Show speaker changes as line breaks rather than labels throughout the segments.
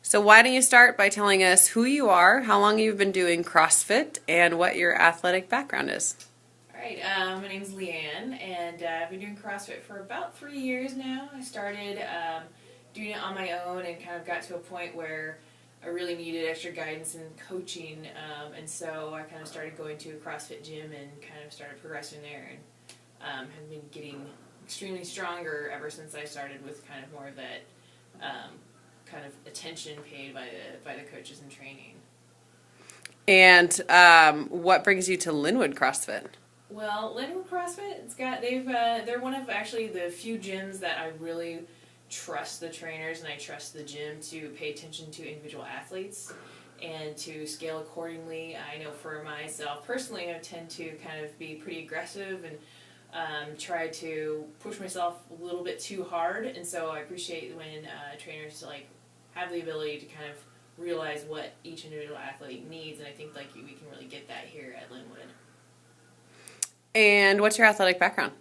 So why don't you start by telling us who you are, how long you've been doing CrossFit, and what your athletic background is?
All right, my name's Leigh Ann, and I've been doing CrossFit for about 3 years now. I started doing it on my own and kind of got to a point where I really needed extra guidance and coaching, and so I kind of started going to a CrossFit gym and kind of started progressing there, and have been getting extremely stronger ever since I started with kind of more of that kind of attention paid by the coaches in training.
And what brings you to Linwood CrossFit?
Well, Linwood CrossFit, they're one of actually the few gyms that I really trust the trainers and I trust the gym to pay attention to individual athletes and to scale accordingly. I know for myself personally, I tend to kind of be pretty aggressive and try to push myself a little bit too hard, and so I appreciate when trainers have the ability to kind of realize what each individual athlete needs, and I think we can really get that here at Linwood.
And what's your athletic background?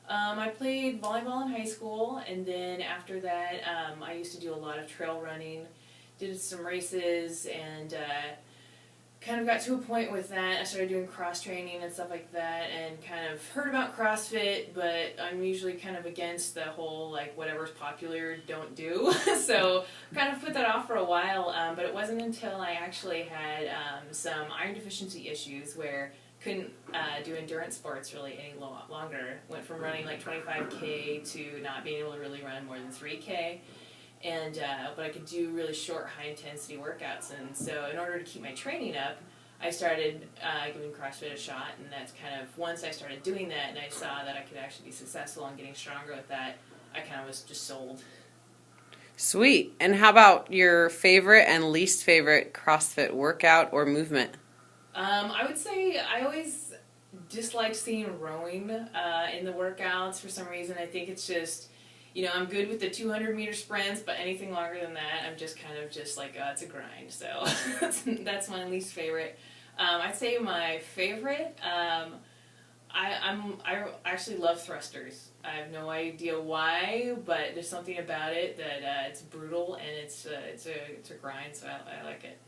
I played volleyball in high school, and then after that, I used to do a lot of trail running, did some races, and kind of got to a point with that. I started doing cross training and stuff like that, and kind of heard about CrossFit, but I'm usually kind of against the whole whatever's popular, don't do. So kind of put that off for a while, but it wasn't until I actually had some iron deficiency issues where couldn't do endurance sports really any longer. Went from running 25K to not being able to really run more than 3K. And but I could do really short, high-intensity workouts. And so in order to keep my training up, I started giving CrossFit a shot. And that's kind of, once I started doing that and I saw that I could actually be successful in getting stronger with that, I kind of was just sold.
Sweet. And how about your favorite and least favorite CrossFit workout or movement?
I would say I always disliked seeing rowing in the workouts for some reason. I think it's just, I'm good with the 200-meter sprints, but anything longer than that, I'm just kind of just it's a grind. So that's my least favorite. I'd say my favorite, I actually love thrusters. I have no idea why, but there's something about it that it's brutal and it's a grind. So I like it.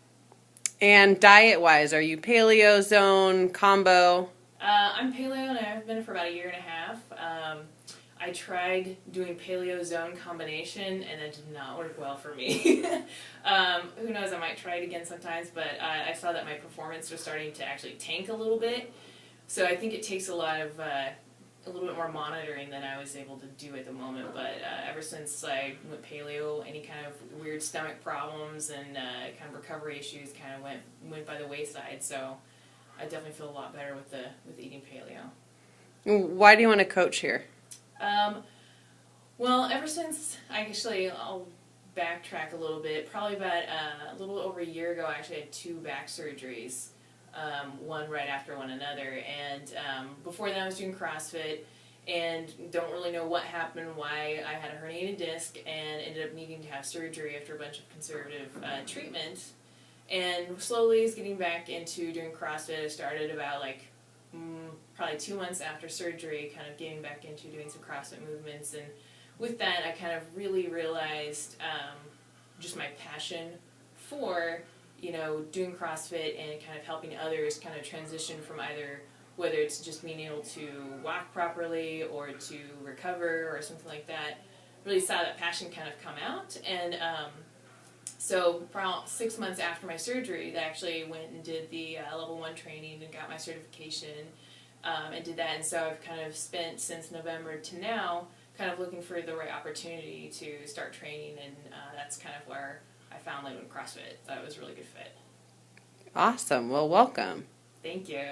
And diet-wise, are you paleo, zone, combo?
I'm paleo and I've been for about a year and a half. I tried doing paleo zone combination and it did not work well for me. Who knows, I might try it again sometimes, but I saw that my performance was starting to actually tank a little bit. So I think it takes a little bit more monitoring than I was able to do at the moment, but ever since I went paleo, any kind of weird stomach problems and kind of recovery issues kind of went by the wayside, so I definitely feel a lot better with eating paleo.
Why do you want to coach here?
Well, ever since I'll backtrack a little bit, probably about a little over a year ago, I actually had 2 back surgeries. One right after one another, and before that I was doing CrossFit and don't really know what happened, why I had a herniated disc and ended up needing to have surgery after a bunch of conservative treatment, and slowly is getting back into doing CrossFit. I started about probably 2 months after surgery, kind of getting back into doing some CrossFit movements, and with that I kind of really realized just my passion for doing CrossFit and kind of helping others kind of transition from either whether it's just being able to walk properly or to recover or something like that. Really saw that passion kind of come out, and so about 6 months after my surgery, I actually went and did the level 1 training and got my certification and did that, and so I've kind of spent since November to now kind of looking for the right opportunity to start training, and that's kind of where I found Linwood CrossFit. Thought it was a really good fit.
Awesome. Well, welcome.
Thank you.